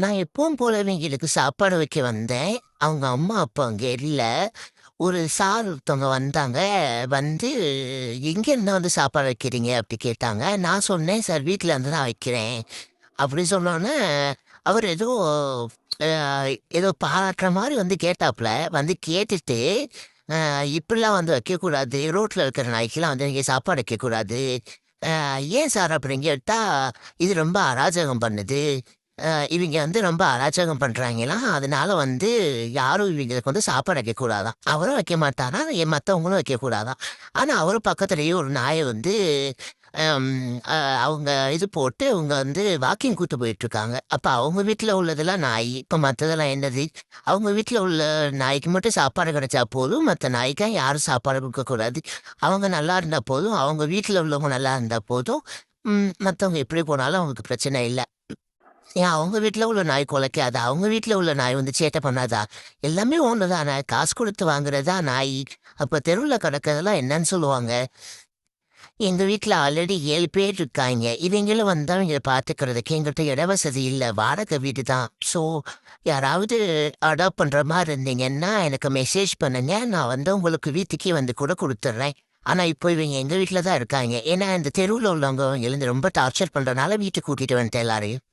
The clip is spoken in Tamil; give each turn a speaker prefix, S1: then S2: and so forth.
S1: நான் எப்பவும் போல இவங்களுக்கு சாப்பாடு வைக்க வந்தேன். அவங்க அம்மா அப்பா அங்க இல்ல. ஒரு சார் ஒருத்தவங்க வந்தாங்க. வந்து "எங்கேருந்து வந்து சாப்பாடு வைக்கிறீங்க?" அப்படி கேட்டாங்க. நான் சொன்னேன், "சார் வீட்ல இருந்து தான் வைக்கிறேன்." அப்படி சொன்னோனே, அவர் அ ஏதோ பாராட்டுற மாரி வந்து கேட்டாப்புல. வந்து கேட்டுட்டு, இப்படிலாம் வந்து வைக்கக்கூடாது. ரோட்ல இருக்கிற நாய்க்கெல்லாம் வந்து நீங்க சாப்பாடு வைக்கக்கூடாது. ஏன் சார்?" அப்படின்னு கேட்டா, "இது ரொம்ப அராஜகம் பண்ணுது. இவிங்க வந்து ரொம்ப அராஜகம் பண்றாங்களாம். அதனால வந்து யாரும் இவிங்களுக்கு வந்து சாப்பாடு வைக்கக்கூடாதாம். அவரும் வைக்க மாட்டாராம், மத்தவங்களும் வைக்கக்கூடாதாம். ஆனா அவரு பக்கத்துலயே ஒரு நாய வந்து அம் அ அவங்க இது போட்டு அவங்க வந்து வாக்கிங் கூட்டு போயிட்டுருக்காங்க. அப்ப அவங்க வீட்ல உள்ளதெல்லாம் நாயி. இப்ப மத்ததெல்லாம் என்னது? அவங்க வீட்ல உள்ள நாய்க்கு மட்டும் சாப்பாடு கிடைச்சா போதும். மத்த நாய்க்கெல்லாம் யாரும் சாப்பாடு குடுக்கக்கூடாது. அவங்க நல்லா இருந்தா போதும். அவங்க வீட்ல உள்ளவங்க நல்லா இருந்தா போதும். மத்தவங்க எப்படி போனாலும் அவங்களுக்கு பிரச்சனை இல்ல. ஏன் அவங்க வீட்ல உள்ள நாய் குலைக்காதா? அவங்க வீட்ல உள்ள நாய் வந்து சேட்டை பண்ணாதா? எல்லாமே ஒண்ணு தானே. காசு குடுத்து வாங்குறது தான் நாயி. அப்ப தெருவுல கிடக்கிறதெல்லாம் என்னன்னு சொல்லுவாங்க? எங்க வீட்ல ஆல்ரெடி 7 பேர் இருக்காய்ங்க. இவைங்களும் வந்தா இவைங்கள பார்த்துக்கிறதுக்கு எங்கிட்ட இட வசதி இல்ல. வாடகை வீடு தான். ஸோ யாராவது அடாப்ட் பண்ற மாரி இருந்தீங்கன்னா, எனக்கு மெசேஜ் பண்ணுங்க. நான் வந்து உங்களுக்கு வீட்டுக்கே வந்து கூட குடுத்துடுறேன். ஆனா இப்போ இவைங்க எங்க வீட்ல தான் இருக்காய்ங்க. ஏன்னா இந்த தெருவுல உள்ளவங்க இவங்கள ரொம்ப டார்ச்சர் பண்றனால வீட்டுக்கு கூட்டிட்டு வந்துட்டேன் எல்லாரையும்.